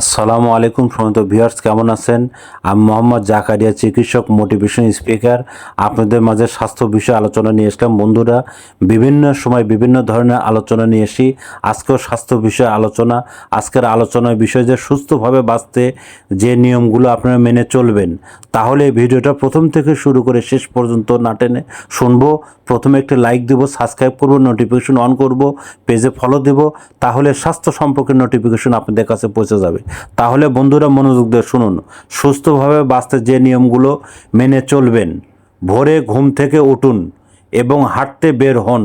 আসসালামু আলাইকুম সম্মানিত ভিউয়ার্স, কেমন আছেন? আমি মোহাম্মদ জাকারিয়া, চিকিৎসক, মোটিভেশন স্পিকার। আপনাদের মাঝে স্বাস্থ্য বিষয়ে আলোচনা নিয়ে আসলাম। বন্ধুরা, বিভিন্ন সময় বিভিন্ন ধরনের আলোচনা নিয়ে আসি। আজকেও স্বাস্থ্য বিষয়ে আলোচনা। আজকের আলোচনার বিষয় যে সুস্থভাবে বাঁচতে যে নিয়মগুলো আপনারা মেনে চলবেন, তাহলে এই ভিডিওটা প্রথম থেকে শুরু করে শেষ পর্যন্ত না টেনে শুনবো। প্রথমে একটি লাইক দেব, সাবস্ক্রাইব করব, নোটিফিকেশন অন করব, পেজে ফলো দেব, তাহলে স্বাস্থ্য সম্পর্কে নোটিফিকেশন আপনাদের কাছে পৌঁছে যাবে। তাহলে বন্ধুরা মনোযোগ দিয়ে শুনুন। সুস্থভাবে বাঁচতে যে নিয়মগুলো মেনে চলবেন: ভোরে ঘুম থেকে উঠুন এবং হাঁটতে বের হন,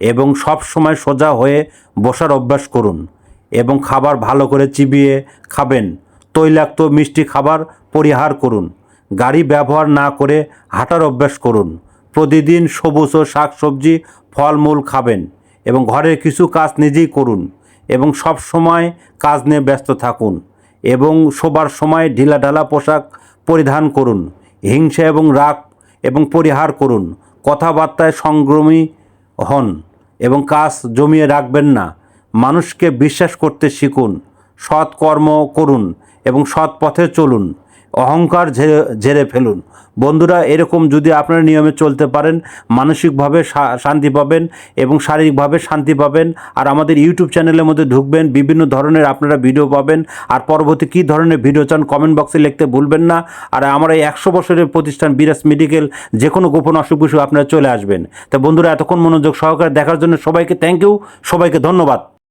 এবং সব সময় সোজা হয়ে বসার অভ্যাস করুন, এবং খাবার ভালো করে চিবিয়ে খাবেন। তৈলাক্ত মিষ্টি খাবার পরিহার করুন। গাড়ি ব্যবহার না করে হাঁটার অভ্যাস করুন। প্রতিদিন সবুজ ও শাক সবজি ফলমূল খাবেন, এবং ঘরের কিছু কাজ নিজেই করুন, এবং সব সময় কাজ নিয়ে ব্যস্ত থাকুন, এবং শোবার সময় ঢিলাঢালা পোশাক পরিধান করুন। হিংসা এবং রাগ পরিহার করুন। কথাবার্তায় সংযমী হন এবং কাজ জমিয়ে রাখবেন না। মানুষকে বিশ্বাস করতে শিখুন। সৎ কর্ম করুন এবং সৎ পথে চলুন। অহংকার ঝেড়ে ফেলুন। বন্ধুরা, এরকম যদি আপনারা নিয়মে চলতে পারেন, মানসিকভাবে শান্তি পাবেন এবং শারীরিকভাবে শান্তি পাবেন। আর আমাদের ইউটিউব চ্যানেলের মধ্যে ঢুকবেন, বিভিন্ন ধরনের আপনারা ভিডিও পাবেন। আর পরবর্তী কী ধরনের ভিডিও চান কমেন্ট বক্সে লিখতে ভুলবেন না। আর আমার এই 100 বছরের প্রতিষ্ঠান বিরাজ মেডিকেল, যে কোনো গোপন অসুখ বিসুখ আপনারা চলে আসবেন। তো বন্ধুরা, এতক্ষণ মনোযোগ সহকারে দেখার জন্য সবাইকে থ্যাংক ইউ, সবাইকে ধন্যবাদ।